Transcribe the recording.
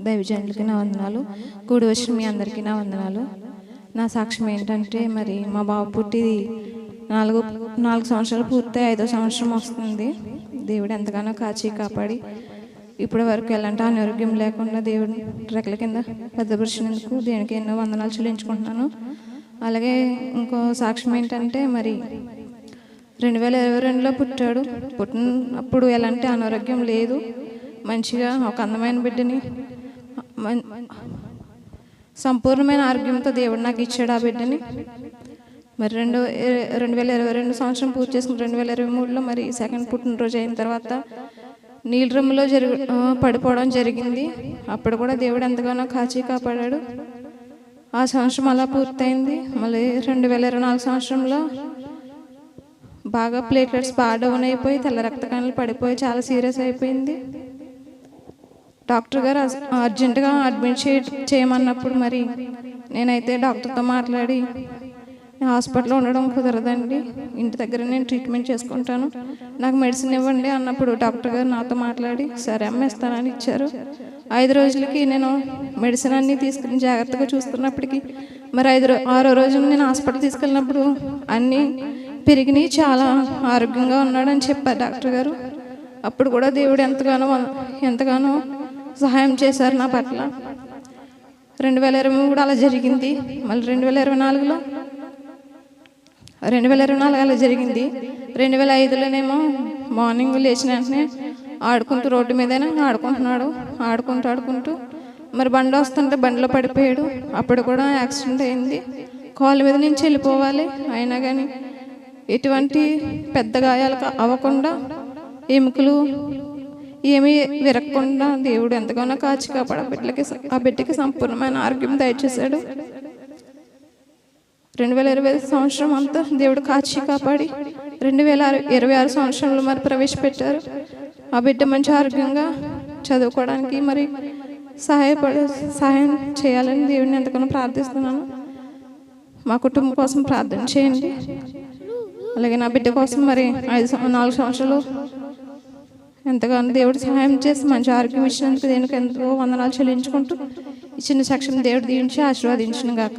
దైవజనులకి నా వందనాలు. కూడి వచ్చిన మీ అందరికీ నా వందనాలు. నా సాక్ష్యం ఏంటంటే, మరి మా బాబు పుట్టి 4 సంవత్సరాలు పూర్తి 5వ సంవత్సరం వస్తుంది. దేవుడు ఎంతగానో కాచి కాపాడి ఇప్పటి వరకు ఎలాంటి అనారోగ్యం లేకుండా దేవుడు రెక్కల కింద భద్రపరిచినందుకు దేనికి ఎన్నో వందనాలు చెల్లించుకుంటున్నాను. అలాగే ఇంకో సాక్ష్యం ఏంటంటే, మరి 2022లో పుట్టాడు. పుట్టినప్పుడు ఎలాంటి అనారోగ్యం లేదు. మంచిగా ఒక అందమైన బిడ్డని సంపూర్ణమైన ఆరోగ్యంతో దేవుడు నాకు ఇచ్చాడు ఆ బిడ్డని. మరి 2022 సంవత్సరం పూర్తి చేసుకుని 2023లో మరి సెకండ్ పుట్టినరోజు అయిన తర్వాత నీళ్ళ రొమ్ములో పడిపోవడం జరిగింది. అప్పుడు కూడా దేవుడు ఎంతగానో కాచి కాపాడాడు. ఆ సంవత్సరం అలా పూర్తయింది. మళ్ళీ 2024 సంవత్సరంలో బాగా ప్లేట్లెట్స్ బాగా డౌన్ అయిపోయి తెల్ల రక్త కణాలు పడిపోయి చాలా సీరియస్ అయిపోయింది. డాక్టర్ గారు అర్జెంటుగా అడ్మిట్ చేయమన్నప్పుడు మరి నేనైతే డాక్టర్తో మాట్లాడి హాస్పిటల్లో ఉండడం కుదరదండి, ఇంటి దగ్గర నేను ట్రీట్మెంట్ చేసుకుంటాను, నాకు మెడిసిన్ ఇవ్వండి అన్నప్పుడు డాక్టర్ గారు నాతో మాట్లాడి సరే అమ్మ ఇస్తానని ఇచ్చారు. 5 రోజులకి నేను మెడిసిన్ అన్నీ తీసుకుని జాగ్రత్తగా చూస్తున్నప్పటికీ మరి 6వ రోజు నేను హాస్పిటల్ తీసుకెళ్ళినప్పుడు అన్నీ పెరిగినాయి, చాలా ఆరోగ్యంగా ఉన్నాడని చెప్పారు డాక్టర్ గారు. అప్పుడు కూడా దేవుడు ఎంతగానో సహాయం చేశారు నా పట్ల. 2023 అలా జరిగింది. మళ్ళీ 2024 అలా జరిగింది. 2005లోనేమో మార్నింగ్ లేచిన వెంటనే ఆడుకుంటూ రోడ్డు మీదనే ఆడుకుంటూ మరి బండి వస్తుంటే బండిలో పడిపోయాడు. అప్పుడు కూడా యాక్సిడెంట్ అయింది. కాళ్ళ మీద నుంచి వెళ్ళిపోవాలి, అయినా కానీ ఎటువంటి పెద్ద గాయాలు అవ్వకుండా ఎముకలు ఏమీ విరగకుండా దేవుడు ఎంతగానో కాచి కాపాడు ఆ బిడ్డకి సంపూర్ణమైన ఆరోగ్యం దయచేశాడు. 2025 సంవత్సరం అంతా దేవుడు కాచి కాపాడి 2026 సంవత్సరంలో మరి ప్రవేశపెట్టారు. ఆ బిడ్డ మంచి ఆరోగ్యంగా చదువుకోవడానికి మరి సహాయం చేయాలని దేవుడిని ఎంతగానో ప్రార్థిస్తున్నాను. మా కుటుంబం కోసం ప్రార్థన చేయండి. అలాగే నా బిడ్డ కోసం మరి 4 సంవత్సరాలు ఎంతగానో దేవుడు సహాయం చేసి మంచి ఆరోగ్యం ఇచ్చినందుకు దేనికి ఎంతో వందనాలు చెల్లించుకుంటూ ఈ చిన్న సాక్ష్యం దేవుడు దీవించి ఆశీర్వదించును గాక.